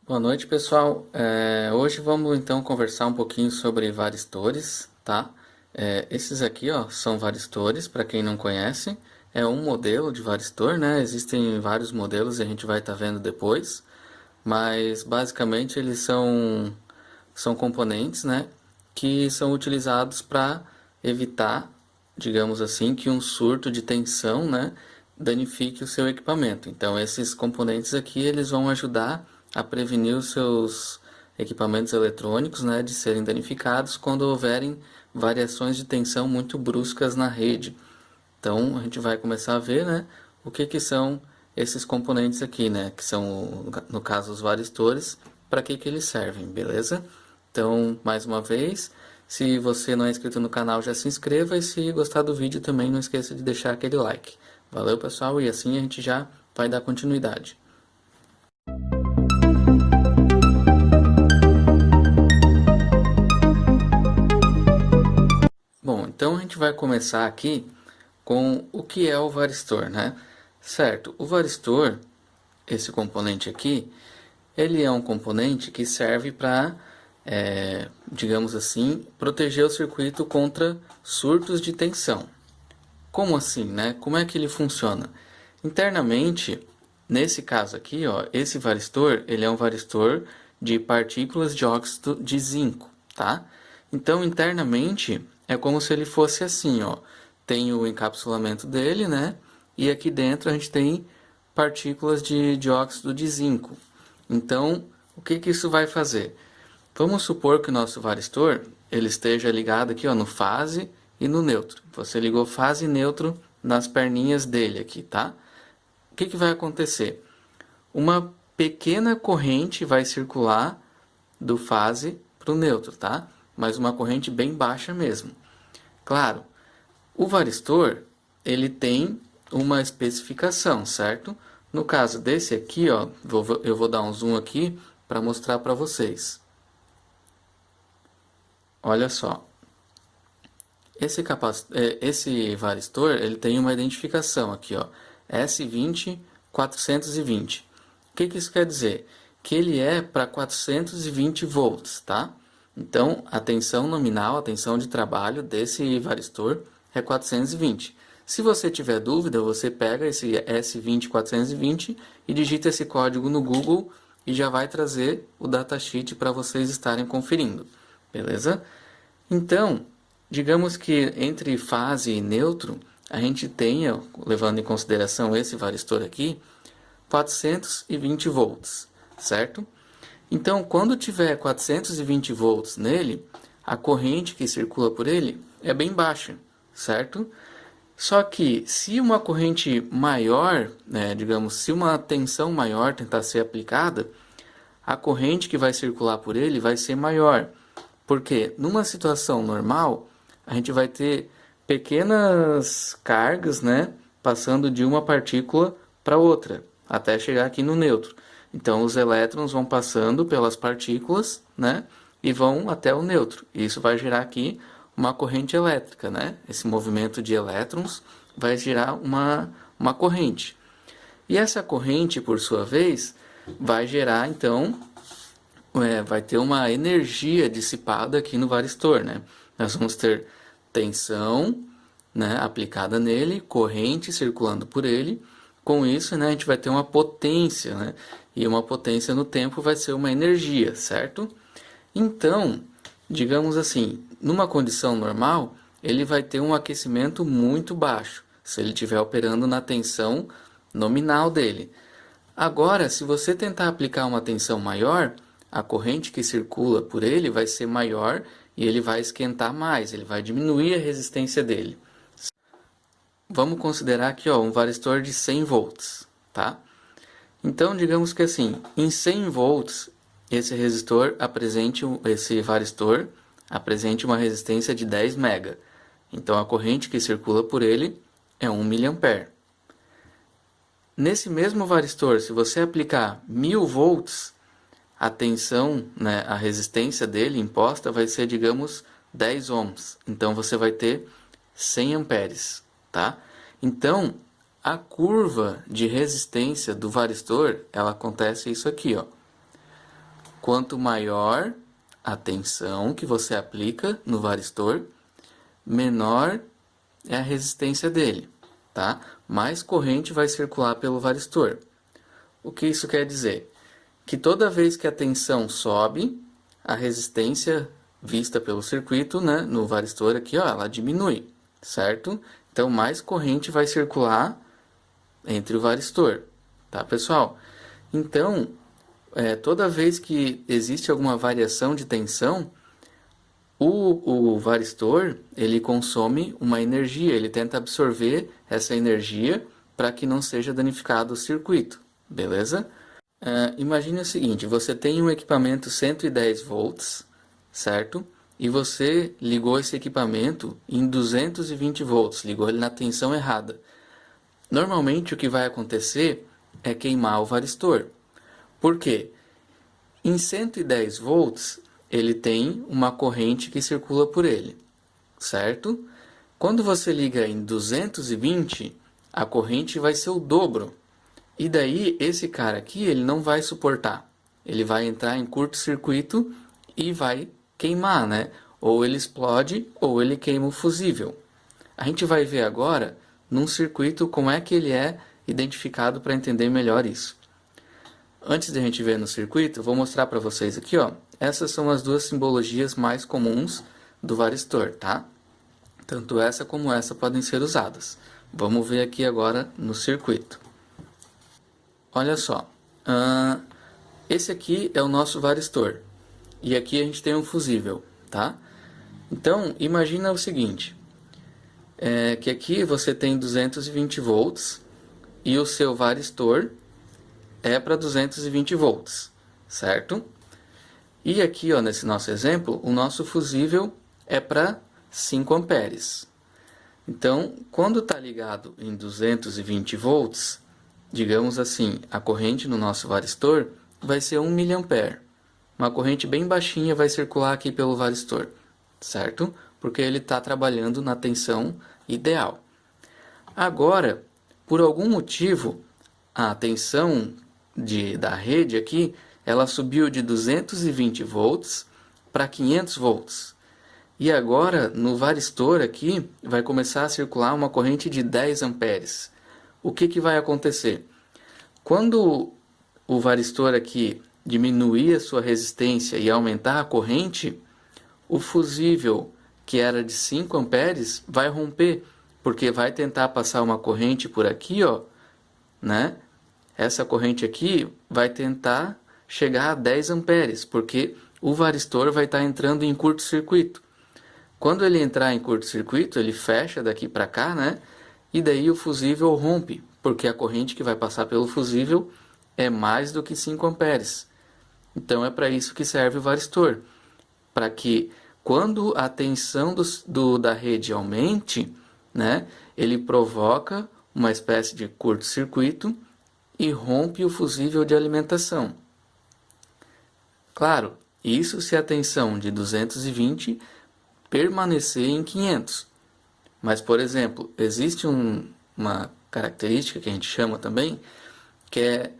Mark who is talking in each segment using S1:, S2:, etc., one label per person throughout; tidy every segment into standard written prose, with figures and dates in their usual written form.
S1: Boa noite, pessoal. Hoje vamos então conversar um pouquinho sobre varistores, tá? Esses aqui, ó, são varistores, para quem não conhece. É um modelo de varistor, né? Existem vários modelos e a gente vai estar vendo depois. Mas basicamente eles são componentes, né? Que são utilizados para evitar, digamos assim, que um surto de tensão, né? Danifique o seu equipamento. Então esses componentes aqui eles vão ajudar a prevenir os seus equipamentos eletrônicos, né, de serem danificados quando houverem variações de tensão muito bruscas na rede. Então a gente vai começar a ver, né, o que são esses componentes aqui, né, que são no caso os varistores, para que eles servem, beleza? Então, mais uma vez, se você não é inscrito no canal, já se inscreva e se gostar do vídeo também não esqueça de deixar aquele like. Valeu, pessoal, e assim a gente já vai dar continuidade. Bom, então a gente vai começar aqui com o que é o varistor, né? Certo, o varistor, esse componente aqui, ele é um componente que serve para, digamos assim, proteger o circuito contra surtos de tensão. Como assim, né? Como é que ele funciona? Internamente, nesse caso aqui, ó, esse varistor, ele é um varistor de partículas de óxido de zinco, tá? Então, internamente, é como se ele fosse assim, ó. Tem o encapsulamento dele, né? E aqui dentro a gente tem partículas de óxido de zinco. Então, o que isso vai fazer? Vamos supor que o nosso varistor ele esteja ligado aqui, ó, no fase e no neutro. Você ligou fase e neutro nas perninhas dele aqui, tá? O que vai acontecer? Uma pequena corrente vai circular do fase para o neutro, tá? Mas uma corrente bem baixa mesmo. Claro, o varistor ele tem uma especificação, certo? No caso desse aqui, ó, eu vou dar um zoom aqui para mostrar para vocês. Olha só, esse varistor ele tem uma identificação aqui, ó, S20 420. O que isso quer dizer? Que ele é para 420 volts, tá? Então, a tensão nominal, a tensão de trabalho desse varistor é 420. Se você tiver dúvida, você pega esse S20 420 e digita esse código no Google e já vai trazer o datasheet para vocês estarem conferindo, beleza? Então, digamos que entre fase e neutro, a gente tenha, levando em consideração esse varistor aqui, 420 volts, certo? Então, quando tiver 420 volts nele, a corrente que circula por ele é bem baixa, certo? Só que se uma corrente maior, né, digamos, se uma tensão maior tentar ser aplicada, a corrente que vai circular por ele vai ser maior. Porque numa situação normal, a gente vai ter pequenas cargas, né, passando de uma partícula para outra, até chegar aqui no neutro. Então os elétrons vão passando pelas partículas, né, e vão até o neutro. E isso vai gerar aqui uma corrente elétrica, né? Esse movimento de elétrons vai gerar uma corrente. E essa corrente, por sua vez, vai gerar então vai ter uma energia dissipada aqui no varistor, né? Nós vamos ter tensão, né, aplicada nele, corrente circulando por ele. Com isso, né, a gente vai ter uma potência, né? E uma potência no tempo vai ser uma energia, certo? Então, digamos assim, numa condição normal, ele vai ter um aquecimento muito baixo, se ele estiver operando na tensão nominal dele. Agora, se você tentar aplicar uma tensão maior, a corrente que circula por ele vai ser maior e ele vai esquentar mais, ele vai diminuir a resistência dele. Vamos considerar aqui ó, um varistor de 100 volts, tá? Então, digamos que assim, em 100 volts, esse varistor apresente uma resistência de 10 mega. Então, a corrente que circula por ele é 1 mA. Nesse mesmo varistor, se você aplicar 1000 volts, a tensão, né, a resistência dele imposta vai ser, digamos, 10 ohms. Então você vai ter 100 amperes, tá? Então, a curva de resistência do varistor, ela acontece isso aqui, ó. quanto maior a tensão que você aplica no varistor, menor é a resistência dele, tá? Mais corrente vai circular pelo varistor. O que isso quer dizer? Que toda vez que a tensão sobe, a resistência vista pelo circuito, né, no varistor aqui, ó, ela diminui, certo? Então, mais corrente vai circular entre o varistor, tá, pessoal? Então, toda vez que existe alguma variação de tensão, o varistor, ele consome uma energia, ele tenta absorver essa energia para que não seja danificado o circuito, beleza? Imagine o seguinte, você tem um equipamento 110 volts, certo? E você ligou esse equipamento em 220 volts, ligou ele na tensão errada. Normalmente o que vai acontecer é queimar o varistor. Por quê? Em 110 volts, ele tem uma corrente que circula por ele, certo? Quando você liga em 220, a corrente vai ser o dobro. E daí, esse cara aqui, ele não vai suportar. Ele vai entrar em curto-circuito e vai queimar, né? Ou ele explode, ou ele queima o fusível. A gente vai ver agora, num circuito, como é que ele é identificado para entender melhor isso. Antes de a gente ver no circuito, eu vou mostrar para vocês aqui, ó. Essas são as duas simbologias mais comuns do varistor, tá? Tanto essa como essa podem ser usadas. Vamos ver aqui agora no circuito. Olha só, esse aqui é o nosso varistor. E aqui a gente tem um fusível, tá? Então, imagina o seguinte, que aqui você tem 220 volts e o seu varistor é para 220 volts, certo? E aqui, ó, nesse nosso exemplo, o nosso fusível é para 5 amperes. Então, quando está ligado em 220 volts, digamos assim, a corrente no nosso varistor vai ser 1 mA. Uma corrente bem baixinha vai circular aqui pelo varistor, certo? Porque ele está trabalhando na tensão ideal. Agora, por algum motivo, a tensão da rede aqui, ela subiu de 220 volts para 500 volts. E agora, no varistor aqui, vai começar a circular uma corrente de 10 amperes. O que vai acontecer? Quando o varistor aqui diminuir a sua resistência e aumentar a corrente, o fusível, que era de 5 amperes, vai romper, porque vai tentar passar uma corrente por aqui, ó, né? Essa corrente aqui vai tentar chegar a 10 amperes, porque o varistor vai estar entrando em curto-circuito. Quando ele entrar em curto-circuito, ele fecha daqui para cá, né? E daí o fusível rompe, porque a corrente que vai passar pelo fusível é mais do que 5 amperes. Então é para isso que serve o varistor, para que quando a tensão da rede aumente, né, ele provoca uma espécie de curto-circuito e rompe o fusível de alimentação. Claro, isso se a tensão de 220 permanecer em 500. Mas, por exemplo, existe uma característica que a gente chama também, que é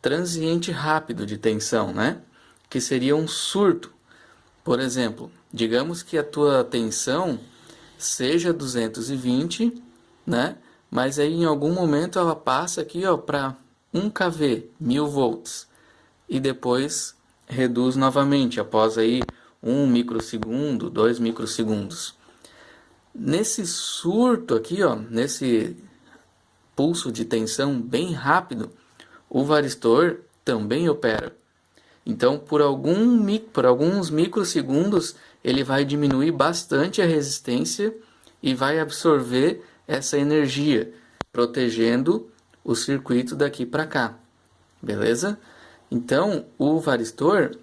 S1: transiente rápido de tensão, né? Que seria um surto. Por exemplo, digamos que a tua tensão seja 220, né? Mas aí em algum momento ela passa aqui, ó, para 1 kV, 1000 volts. E depois reduz novamente, após aí 1 microsegundo, 2 microsegundos. Nesse surto aqui, ó, nesse pulso de tensão bem rápido, o varistor também opera. Então, por alguns microsegundos, ele vai diminuir bastante a resistência e vai absorver essa energia, protegendo o circuito daqui para cá. Beleza? Então, o varistor,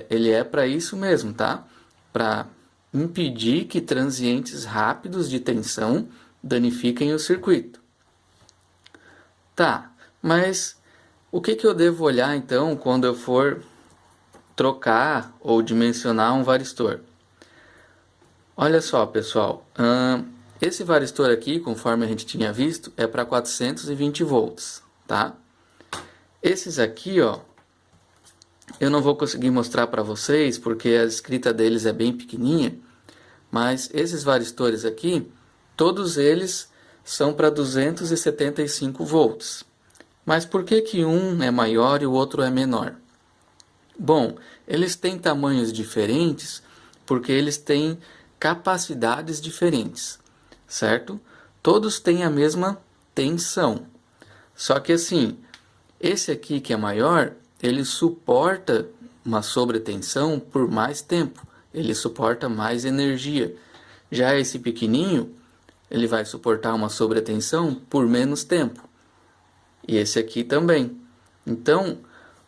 S1: ele é para isso mesmo, tá? Para impedir que transientes rápidos de tensão danifiquem o circuito. Tá, mas o que eu devo olhar então quando eu for trocar ou dimensionar um varistor? Olha só, pessoal, esse varistor aqui, conforme a gente tinha visto, é para 420 volts, tá? Esses aqui, ó, Eu não vou conseguir mostrar para vocês porque a escrita deles é bem pequenininha, mas esses varistores aqui, todos eles são para 275 volts. Mas por que que um é maior e o outro é menor? Bom, eles têm tamanhos diferentes porque eles têm capacidades diferentes, certo? Todos têm a mesma tensão. Só que assim, esse aqui que é maior, ele suporta uma sobretensão por mais tempo, ele suporta mais energia. Já esse pequenininho, ele vai suportar uma sobretensão por menos tempo. E esse aqui também. Então,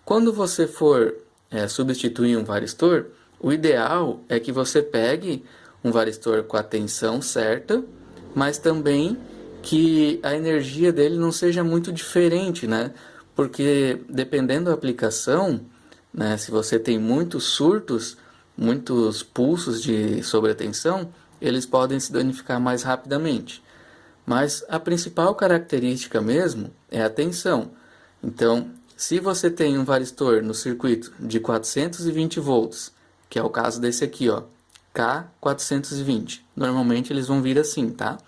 S1: quando você for substituir um varistor, o ideal é que você pegue um varistor com a tensão certa, mas também que a energia dele não seja muito diferente, né? Porque dependendo da aplicação, né, se você tem muitos surtos, muitos pulsos de sobretensão, eles podem se danificar mais rapidamente. Mas a principal característica mesmo é a tensão. Então, se você tem um varistor no circuito de 420 volts, que é o caso desse aqui, ó, K420, normalmente eles vão vir assim, tá?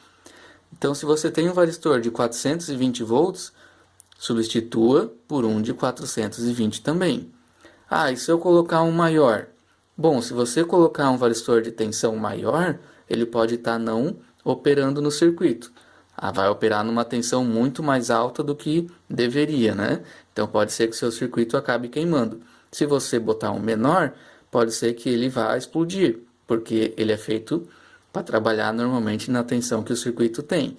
S1: Então, se você tem um varistor de 420 volts, substitua por um de 420 também. Ah, e se eu colocar um maior? Bom, se você colocar um varistor de tensão maior, ele pode estar não operando no circuito. Vai operar numa tensão muito mais alta do que deveria, né? Então pode ser que seu circuito acabe queimando. Se você botar um menor, pode ser que ele vá explodir, porque ele é feito para trabalhar normalmente na tensão que o circuito tem.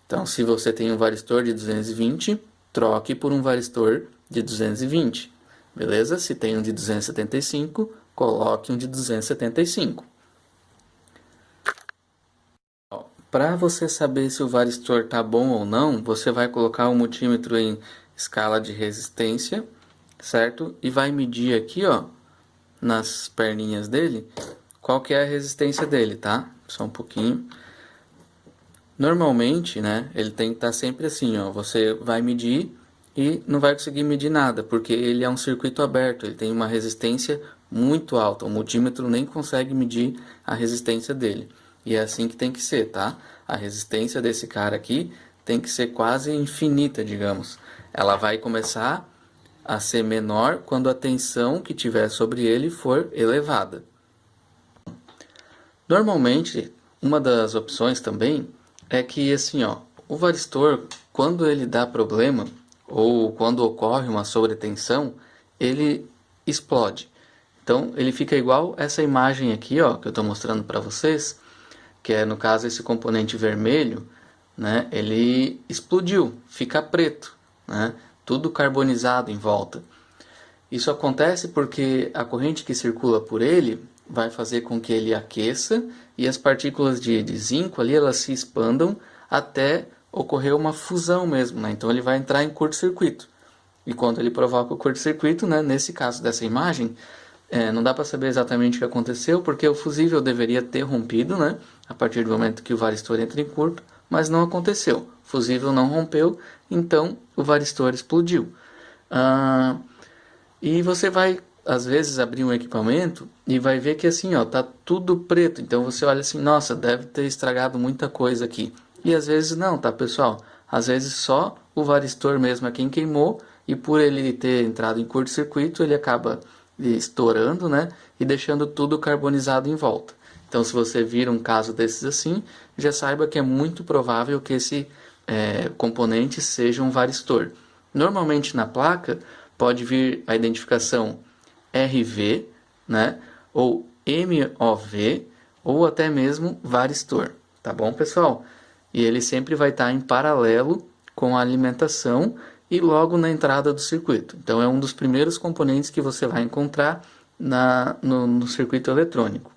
S1: Então, se você tem um varistor de 220, troque por um varistor de 220, beleza? Se tem um de 275, coloque um de 275. Para você saber se o varistor está bom ou não, você vai colocar o multímetro em escala de resistência, certo? E vai medir aqui, ó, nas perninhas dele, qual que é a resistência dele, tá? Só um pouquinho. Normalmente, né, ele tem que estar sempre assim, ó, você vai medir e não vai conseguir medir nada, porque ele é um circuito aberto, ele tem uma resistência muito alta, o multímetro nem consegue medir a resistência dele. E é assim que tem que ser, tá? A resistência desse cara aqui tem que ser quase infinita, digamos. Ela vai começar a ser menor quando a tensão que tiver sobre ele for elevada. Normalmente, uma das opções também é que assim, ó, o varistor, quando ele dá problema ou quando ocorre uma sobretensão, ele explode. Então, ele fica igual essa imagem aqui, ó, que eu estou mostrando para vocês, que é no caso esse componente vermelho, né? Ele explodiu, fica preto, né? Tudo carbonizado em volta. Isso acontece porque a corrente que circula por ele vai fazer com que ele aqueça e as partículas de zinco ali elas se expandam até ocorrer uma fusão mesmo, né? Então ele vai entrar em curto-circuito. E quando ele provoca o curto-circuito, né, nesse caso dessa imagem, não dá para saber exatamente o que aconteceu, porque o fusível deveria ter rompido, né, a partir do momento que o varistor entra em curto, mas não aconteceu. O fusível não rompeu, então o varistor explodiu. E você vai, às vezes, abrir um equipamento e vai ver que assim, ó, tá tudo preto. Então você olha assim, nossa, deve ter estragado muita coisa aqui. E às vezes não, tá, pessoal? Às vezes só o varistor mesmo é quem queimou e por ele ter entrado em curto-circuito, ele acaba estourando, né, e deixando tudo carbonizado em volta. Então, se você vir um caso desses assim, já saiba que é muito provável que esse componente seja um varistor. Normalmente na placa pode vir a identificação RV, né, ou MOV, ou até mesmo varistor, tá bom, pessoal? E ele sempre vai estar em paralelo com a alimentação e logo na entrada do circuito. Então é um dos primeiros componentes que você vai encontrar no circuito eletrônico.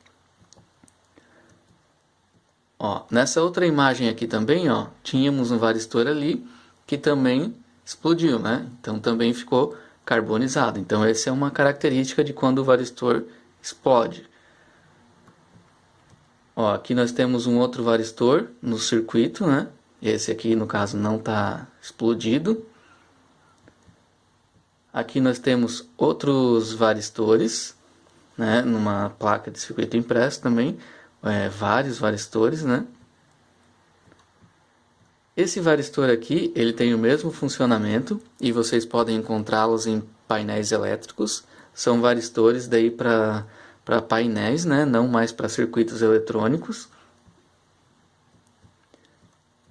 S1: Ó, nessa outra imagem aqui também, ó, tínhamos um varistor ali que também explodiu, né? Então também ficou carbonizado. Então essa é uma característica de quando o varistor explode. Ó, aqui nós temos um outro varistor no circuito, né? Esse aqui no caso não está explodido. Aqui nós temos outros varistores, né, numa placa de circuito impresso também, vários varistores, né. Esse varistor aqui, ele tem o mesmo funcionamento e vocês podem encontrá-los em painéis elétricos. São varistores daí para painéis, né, não mais para circuitos eletrônicos.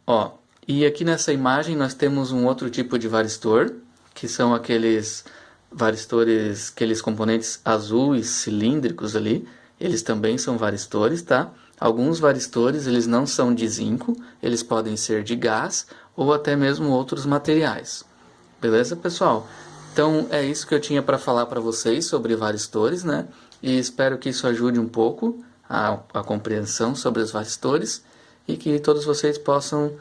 S1: Ó, e aqui nessa imagem nós temos um outro tipo de varistor, que são aqueles varistores, aqueles componentes azuis cilíndricos ali. Eles também são varistores, tá? Alguns varistores, eles não são de zinco, eles podem ser de gás ou até mesmo outros materiais. Beleza, pessoal? Então é isso que eu tinha para falar para vocês sobre varistores, né? E espero que isso ajude um pouco a compreensão sobre os varistores e que todos vocês possam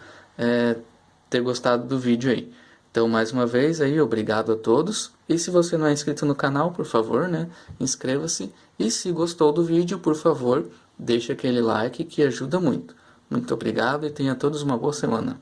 S1: ter gostado do vídeo aí. Então, mais uma vez, aí, obrigado a todos. E se você não é inscrito no canal, por favor, né, inscreva-se. E se gostou do vídeo, por favor, deixe aquele like que ajuda muito. Muito obrigado e tenha todos uma boa semana.